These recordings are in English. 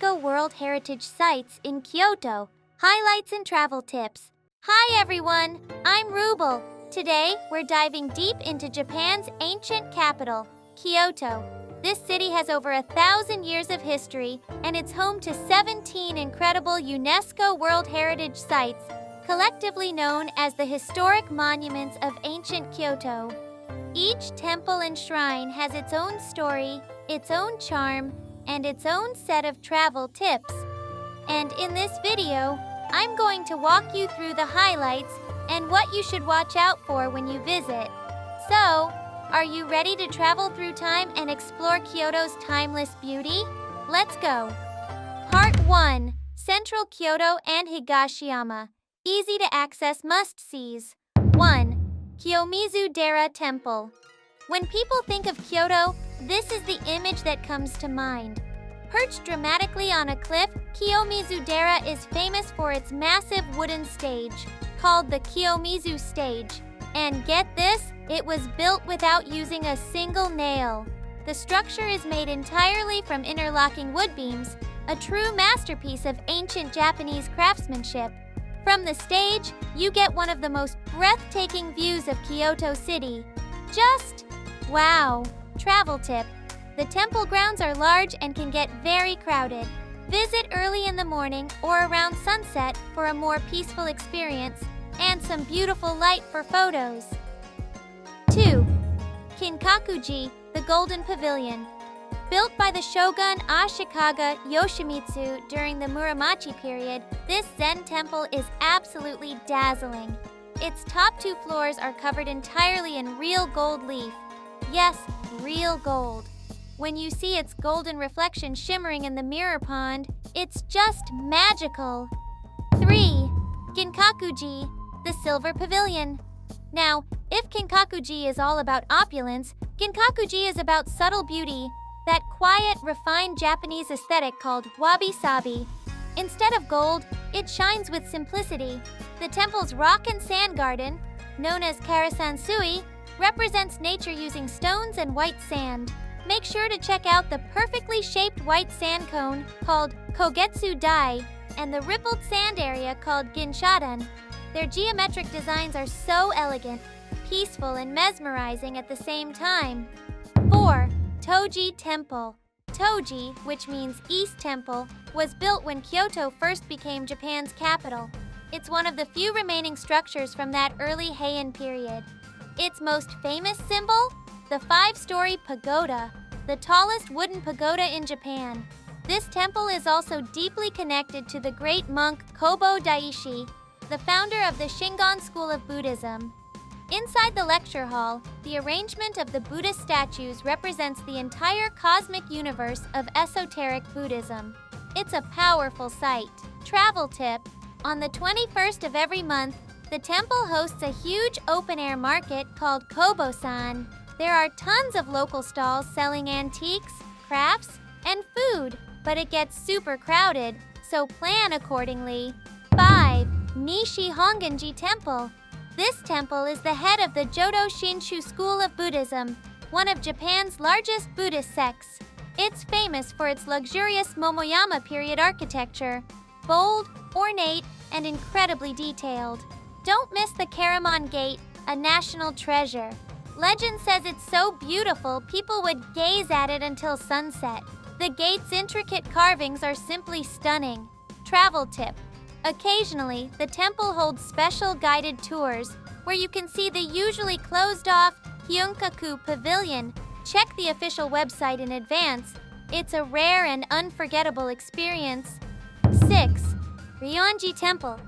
UNESCO World Heritage Sites in Kyoto. Highlights and travel tips. Hi everyone, I'm Rubel. Today, we're diving deep into Japan's ancient capital, Kyoto. This city has over 1,000 years of history, and it's home to 17 incredible UNESCO World Heritage Sites, collectively known as the Historic Monuments of Ancient Kyoto. Each temple and shrine has its own story, its own charm, and its own set of travel tips. And in this video, I'm going to walk you through the highlights and what you should watch out for when you visit. So, are you ready to travel through time and explore Kyoto's timeless beauty? Let's go! Part 1. Central Kyoto and Higashiyama. Easy to access must-sees. 1. Kiyomizu-dera Temple. When people think of Kyoto, this is the image that comes to mind. Perched dramatically on a cliff, Kiyomizu-dera is famous for its massive wooden stage, called the Kiyomizu Stage. And get this, it was built without using a single nail. The structure is made entirely from interlocking wood beams, a true masterpiece of ancient Japanese craftsmanship. From the stage, you get one of the most breathtaking views of Kyoto City. Just wow! Travel tip. The temple grounds are large and can get very crowded. Visit early in the morning or around sunset for a more peaceful experience and some beautiful light for photos. 2. Kinkakuji, the Golden Pavilion. Built by the shogun Ashikaga Yoshimitsu during the Muromachi period, this Zen temple is absolutely dazzling. Its top 2 floors are covered entirely in real gold leaf. Yes, real gold. When you see its golden reflection shimmering in the mirror pond, it's just magical. 3. Kinkakuji, the Silver Pavilion. Now, if Kinkakuji is all about opulence, Kinkakuji is about subtle beauty, that quiet, refined Japanese aesthetic called wabi-sabi. Instead of gold, it shines with simplicity. The temple's rock and sand garden, known as Karasansui, represents nature using stones and white sand. Make sure to check out the perfectly shaped white sand cone called Kogetsu Dai and the rippled sand area called Ginshadan. Their geometric designs are so elegant, peaceful, and mesmerizing at the same time. 4. Toji Temple. Toji, which means East Temple, was built when Kyoto first became Japan's capital. It's one of the few remaining structures from that early Heian period. Its most famous symbol? The 5-story pagoda, the tallest wooden pagoda in Japan. This temple is also deeply connected to the great monk Kobo Daishi, the founder of the Shingon school of Buddhism. Inside the lecture hall, the arrangement of the Buddhist statues represents the entire cosmic universe of esoteric Buddhism. It's a powerful sight. Travel tip. On the 21st of every month, the temple hosts a huge open-air market called Kobo-san. There are tons of local stalls selling antiques, crafts, and food, but it gets super crowded, so plan accordingly. 5. Nishi Honganji Temple. This temple is the head of the Jodo Shinshu school of Buddhism, one of Japan's largest Buddhist sects. It's famous for its luxurious Momoyama period architecture, bold, ornate, and incredibly detailed. Don't miss the Karaman Gate, a national treasure. Legend says it's so beautiful people would gaze at it until sunset. The gate's intricate carvings are simply stunning. Travel tip. Occasionally, the temple holds special guided tours where you can see the usually closed-off Hyunkaku Pavilion. Check the official website in advance. It's a rare and unforgettable experience. 6. Ryoanji Temple.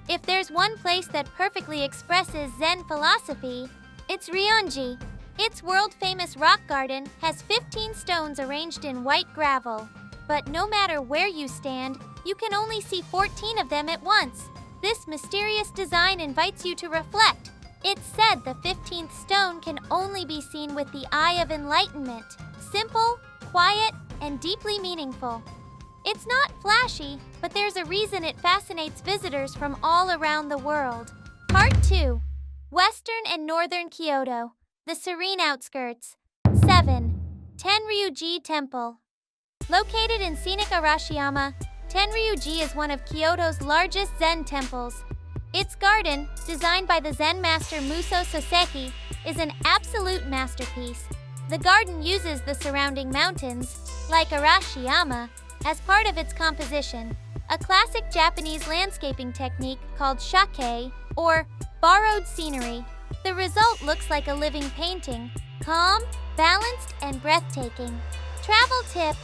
If there's one place that perfectly expresses Zen philosophy, it's Ryoanji. Its world-famous rock garden has 15 stones arranged in white gravel. But no matter where you stand, you can only see 14 of them at once. This mysterious design invites you to reflect. It's said the 15th stone can only be seen with the eye of enlightenment. Simple, quiet, and deeply meaningful. It's not flashy, but there's a reason it fascinates visitors from all around the world. Part 2. Western and Northern Kyoto, the serene outskirts. 7. Tenryuji Temple. Located in scenic Higashiyama, Tenryuji is one of Kyoto's largest Zen temples. Its garden, designed by the Zen master Muso Soseki, is an absolute masterpiece. The garden uses the surrounding mountains, like Higashiyama, as part of its composition, a classic Japanese landscaping technique called shake, or borrowed scenery. The result looks like a living painting, calm, balanced, and breathtaking. Travel tip: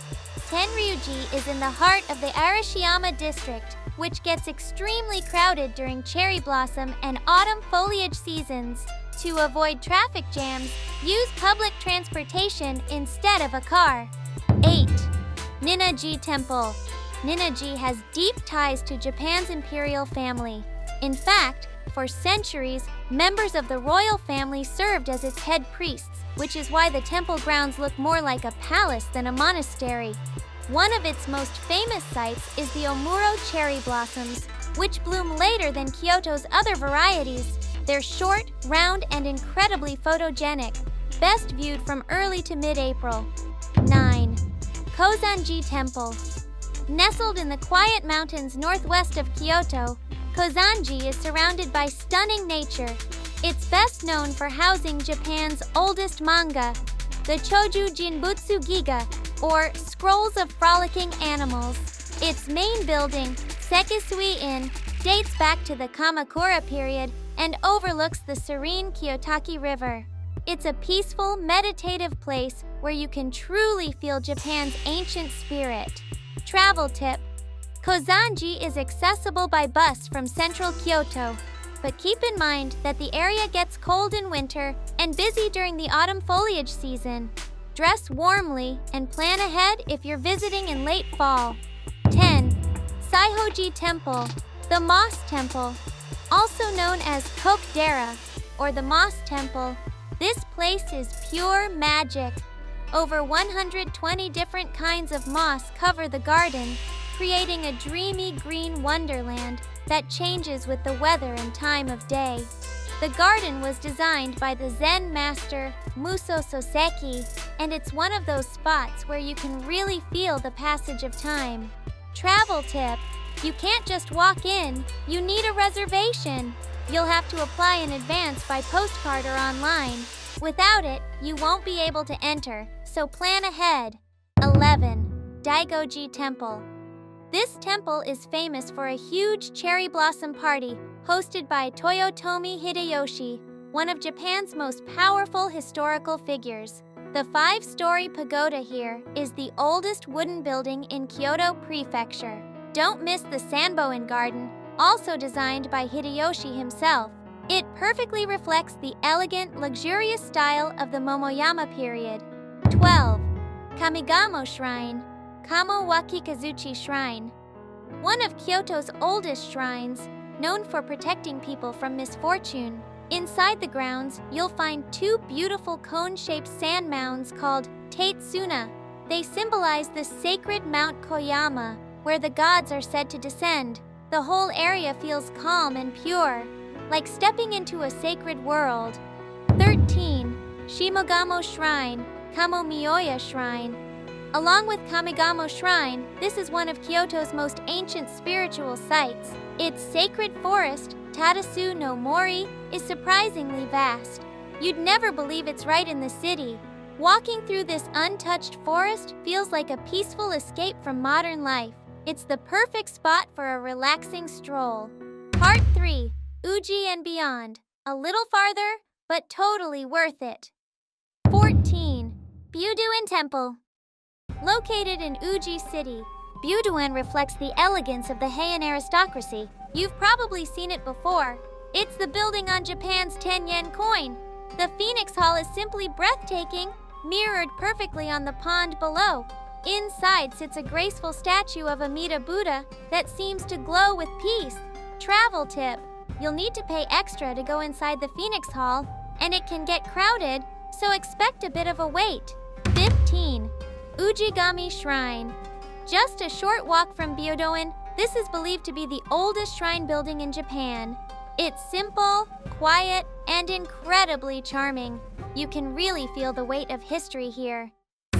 Tenryuji is in the heart of the Arashiyama district, which gets extremely crowded during cherry blossom and autumn foliage seasons. To avoid traffic jams, use public transportation instead of a car. 8. Ninnaji Temple. Ninnaji has deep ties to Japan's imperial family. In fact, for centuries, members of the royal family served as its head priests, which is why the temple grounds look more like a palace than a monastery. One of its most famous sites is the Omuro cherry blossoms, which bloom later than Kyoto's other varieties. They're short, round, and incredibly photogenic, best viewed from early to mid-April. 9. Kozanji Temple. Nestled in the quiet mountains northwest of Kyoto, Kozanji is surrounded by stunning nature. It's best known for housing Japan's oldest manga, the Choju Jinbutsu Giga, or Scrolls of Frolicking Animals. Its main building, Sekisui Inn, dates back to the Kamakura period and overlooks the serene Kiyotaki River. It's a peaceful, meditative place where you can truly feel Japan's ancient spirit. Travel tip: Kozanji is accessible by bus from central Kyoto, but keep in mind that the area gets cold in winter and busy during the autumn foliage season. Dress warmly and plan ahead if you're visiting in late fall. 10. Saihoji Temple, the Moss Temple. Also known as Kokdera, or the Moss Temple, this place is pure magic. Over 120 different kinds of moss cover the garden, creating a dreamy green wonderland that changes with the weather and time of day. The garden was designed by the Zen master Muso Soseki, and it's one of those spots where you can really feel the passage of time. Travel tip: you can't just walk in, you need a reservation. You'll have to apply in advance by postcard or online. Without it, you won't be able to enter, so plan ahead. 11. Daigoji Temple. This temple is famous for a huge cherry blossom party hosted by Toyotomi Hideyoshi, one of Japan's most powerful historical figures. The 5-story pagoda here is the oldest wooden building in Kyoto Prefecture. Don't miss the Sanboen Garden, also designed by Hideyoshi himself. It perfectly reflects the elegant, luxurious style of the Momoyama period. 12. Kamigamo Shrine, Kamo Wakikazuchi Shrine. One of Kyoto's oldest shrines, known for protecting people from misfortune. Inside the grounds, you'll find 2 beautiful cone-shaped sand mounds called Taitsuna. They symbolize the sacred Mount Koyama, where the gods are said to descend. The whole area feels calm and pure, like stepping into a sacred world. 13. Shimogamo Shrine, Kamo Mioya Shrine. Along with Kamigamo Shrine, this is one of Kyoto's most ancient spiritual sites. Its sacred forest, Tadasu no Mori, is surprisingly vast. You'd never believe it's right in the city. Walking through this untouched forest feels like a peaceful escape from modern life. It's the perfect spot for a relaxing stroll. Part 3. Uji and Beyond. A little farther, but totally worth it. 14. Byudoin Temple. Located in Uji City, Byudoin reflects the elegance of the Heian aristocracy. You've probably seen it before. It's the building on Japan's 10-yen coin. The Phoenix Hall is simply breathtaking, mirrored perfectly on the pond below. Inside sits a graceful statue of Amida Buddha that seems to glow with peace. Travel tip: you'll need to pay extra to go inside the Phoenix Hall, and it can get crowded, so expect a bit of a wait. 15. Ujigami Shrine. Just a short walk from Byudoin, this is believed to be the oldest shrine building in Japan. It's simple, quiet, and incredibly charming. You can really feel the weight of history here.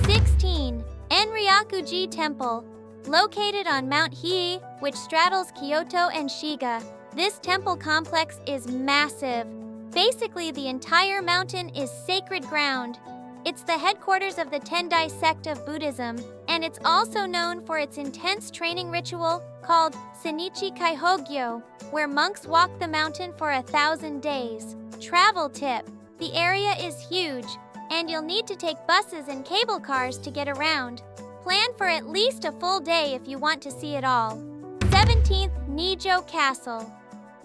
16. Enryakuji Temple. Located on Mount Hiei, which straddles Kyoto and Shiga. This temple complex is massive. Basically, the entire mountain is sacred ground. It's the headquarters of the Tendai sect of Buddhism, and it's also known for its intense training ritual called Senichi Kaihogyo, where monks walk the mountain for 1,000 days. Travel tip: the area is huge, and you'll need to take buses and cable cars to get around. Plan for at least a full day if you want to see it all. 17th, Nijo Castle.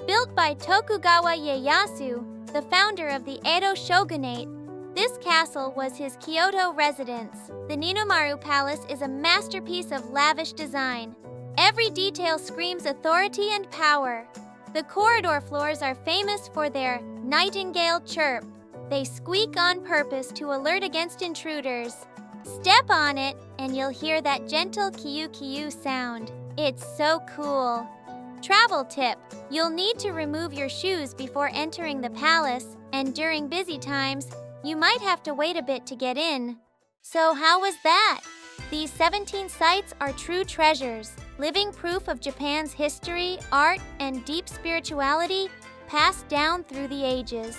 Built by Tokugawa Ieyasu, the founder of the Edo shogunate, this castle was his Kyoto residence. The Ninomaru Palace is a masterpiece of lavish design. Every detail screams authority and power. The corridor floors are famous for their nightingale chirp. They squeak on purpose to alert against intruders. Step on it, and you'll hear that gentle kiu-kiu sound. It's so cool. Travel tip: you'll need to remove your shoes before entering the palace, and during busy times, you might have to wait a bit to get in. So how was that? These 17 sites are true treasures, living proof of Japan's history, art, and deep spirituality passed down through the ages.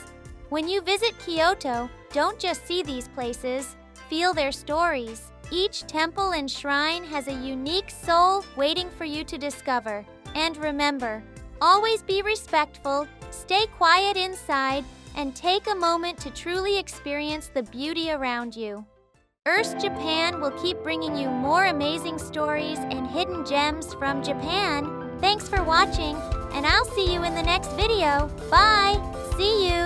When you visit Kyoto, don't just see these places, feel their stories. Each temple and shrine has a unique soul waiting for you to discover. And remember, always be respectful, stay quiet inside, and take a moment to truly experience the beauty around you. Earth Japan will keep bringing you more amazing stories and hidden gems from Japan. Thanks for watching, and I'll see you in the next video. Bye! See you!